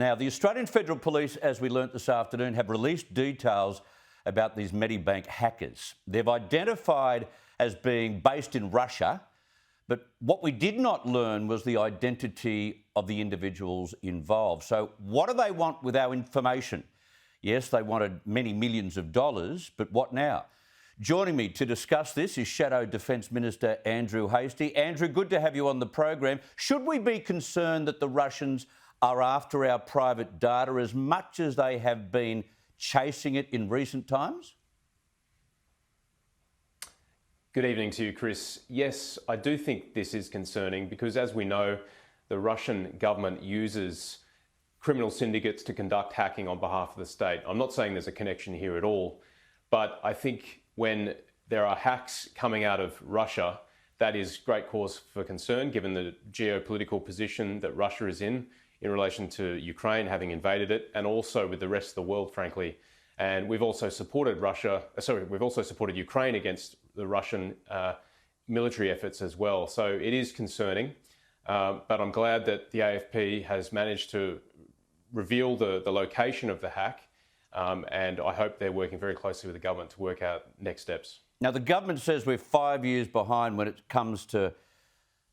Now, the Australian Federal Police, as we learnt this afternoon, have released details about these Medibank hackers. They've identified as being based in Russia, but what we did not learn was the identity of the individuals involved. So what do they want with our information? Yes, they wanted many millions of dollars, but what now? Joining me to discuss this is Shadow Defence Minister Andrew Hastie. Andrew, good to have you on the program. Should we be concerned that the Russians are after our private data as much as they have been chasing it in recent times? Good evening to you, Chris. Yes, I do think this is concerning because, as we know, the Russian government uses criminal syndicates to conduct hacking on behalf of the state. I'm not saying there's a connection here at all, but I think when there are hacks coming out of Russia, that is great cause for concern, given the geopolitical position that Russia is in relation to Ukraine having invaded it, and also with the rest of the world, frankly. And we've also supported Ukraine against the Russian military efforts as well. So it is concerning, but I'm glad that the AFP has managed to reveal the location of the hack, and I hope they're working very closely with the government to work out next steps. Now, the government says we're 5 years behind when it comes to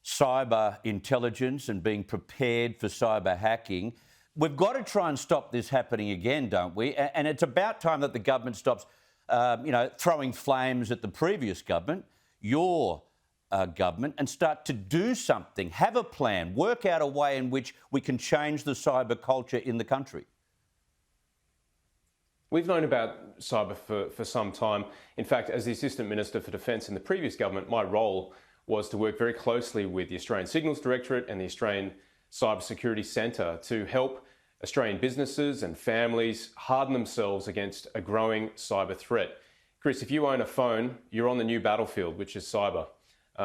cyber intelligence and being prepared for cyber hacking. We've got to try and stop this happening again, don't we? And it's about time that the government stops, throwing flames at the previous government, your government, and start to do something, have a plan, work out a way in which we can change the cyber culture in the country. We've known about cyber for some time. In fact, as the Assistant Minister for Defence in the previous government, my role was to work very closely with the Australian Signals Directorate and the Australian Cyber Security Centre to help Australian businesses and families harden themselves against a growing cyber threat. Chris, if you own a phone, you're on the new battlefield, which is cyber.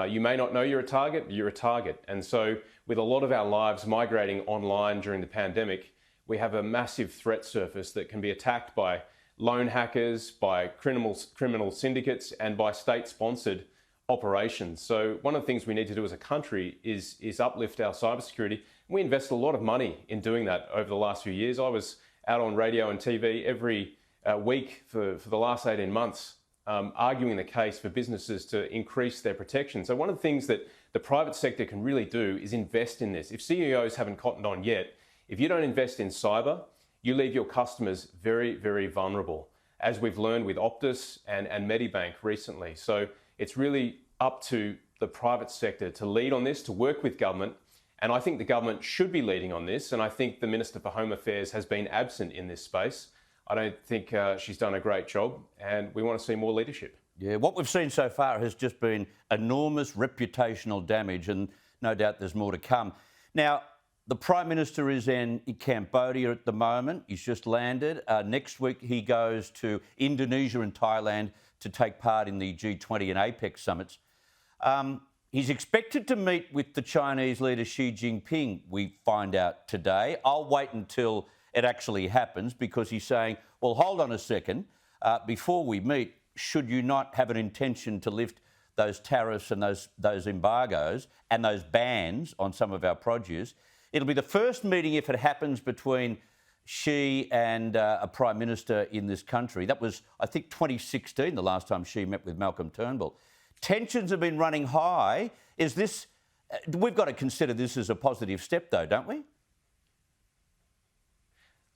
You may not know you're a target, but you're a target. And so with a lot of our lives migrating online during the pandemic, we have a massive threat surface that can be attacked by lone hackers, by criminal syndicates, and by state-sponsored operations. So one of the things we need to do as a country is uplift our cybersecurity. We invest a lot of money in doing that over the last few years. I was out on radio and TV every week for the last 18 months, arguing the case for businesses to increase their protection. So one of the things that the private sector can really do is invest in this. If CEOs haven't cottoned on yet, if you don't invest in cyber, you leave your customers very, very vulnerable, as we've learned with Optus and Medibank recently. So it's really up to the private sector to lead on this, to work with government. And I think the government should be leading on this. And I think the Minister for Home Affairs has been absent in this space. I don't think she's done a great job, and we want to see more leadership. Yeah, what we've seen so far has just been enormous reputational damage, and no doubt there's more to come. Now, the Prime Minister is in Cambodia at the moment. He's just landed. Next week, he goes to Indonesia and Thailand to take part in the G20 and APEC summits. He's expected to meet with the Chinese leader Xi Jinping, we find out today. I'll wait until it actually happens because he's saying, well, hold on a second. Before we meet, should you not have an intention to lift those tariffs and those embargoes and those bans on some of our produce? It'll be the first meeting, if it happens, between Xi and a Prime Minister in this country. That was, I think, 2016, the last time Xi met with Malcolm Turnbull. Tensions have been running high. Is this... we've got to consider this as a positive step, though, don't we?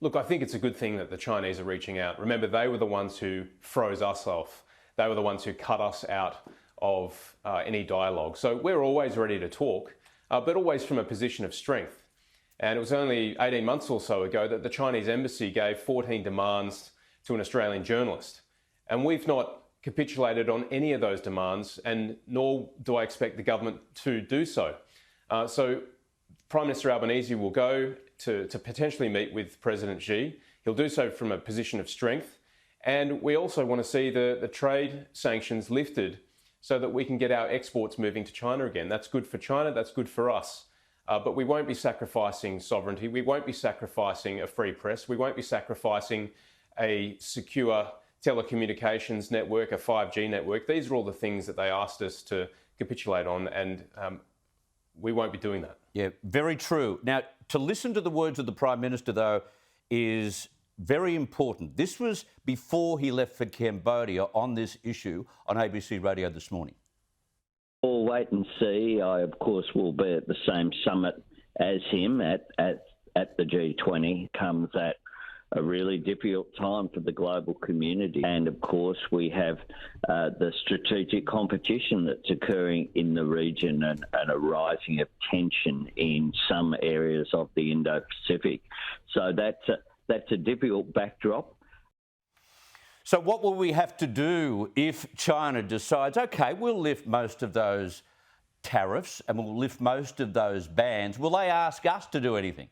Look, I think it's a good thing that the Chinese are reaching out. Remember, they were the ones who froze us off. They were the ones who cut us out of any dialogue. So we're always ready to talk, but always from a position of strength. And it was only 18 months or so ago that the Chinese embassy gave 14 demands to an Australian journalist. And we've not capitulated on any of those demands, and nor do I expect the government to do so. So Prime Minister Albanese will go to potentially meet with President Xi. He'll do so from a position of strength. And we also want to see the trade sanctions lifted so that we can get our exports moving to China again. That's good for China, that's good for us. But we won't be sacrificing sovereignty. We won't be sacrificing a free press. We won't be sacrificing a secure telecommunications network, a 5G network. These are all the things that they asked us to capitulate on, and we won't be doing that. Yeah, very true. Now, to listen to the words of the Prime Minister, though, is very important. This was before he left for Cambodia on this issue on ABC Radio this morning. We'll wait and see. I, of course, will be at the same summit as him at the G20. Comes at a really difficult time for the global community. And, of course, we have the strategic competition that's occurring in the region and a rising of tension in some areas of the Indo-Pacific. So that's a difficult backdrop. So what will we have to do if China decides, OK, we'll lift most of those tariffs and we'll lift most of those bans? Will they ask us to do anything?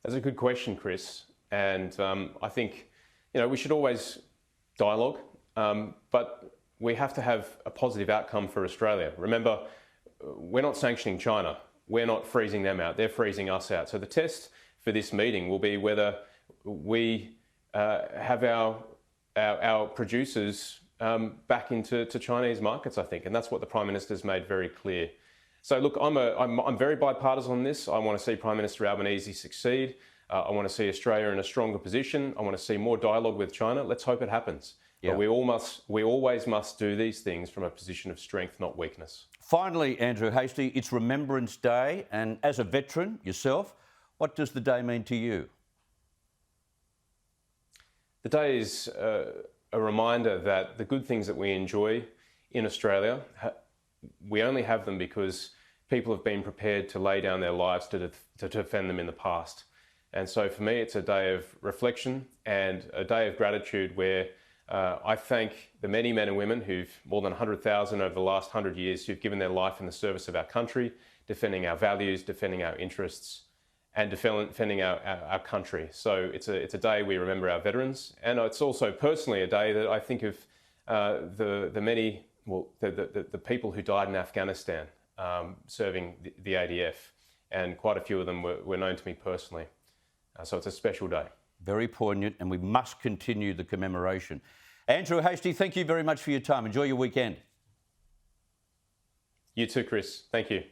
That's a good question, Chris. And I think, we should always dialogue, but we have to have a positive outcome for Australia. Remember, we're not sanctioning China. We're not freezing them out. They're freezing us out. So the test for this meeting will be whether we have our producers back into Chinese markets, I think. And that's what the Prime Minister's made very clear. So look, I'm very bipartisan on this. I want to see Prime Minister Albanese succeed. I want to see Australia in a stronger position. I want to see more dialogue with China. Let's hope it happens. Yeah. But we always must do these things from a position of strength, not weakness. Finally, Andrew Hastie, it's Remembrance Day, and as a veteran yourself, what does the day mean to you? The day is a reminder that the good things that we enjoy in Australia, we only have them because people have been prepared to lay down their lives to defend them in the past. And so for me, it's a day of reflection and a day of gratitude where I thank the many men and women who've, more than 100,000 over the last 100 years, who've given their life in the service of our country, defending our values, defending our interests, and defending our country. So it's a day we remember our veterans. And it's also personally a day that I think of the people who died in Afghanistan serving the ADF. And quite a few of them were known to me personally. So it's a special day. Very poignant, and we must continue the commemoration. Andrew Hastie, thank you very much for your time. Enjoy your weekend. You too, Chris. Thank you.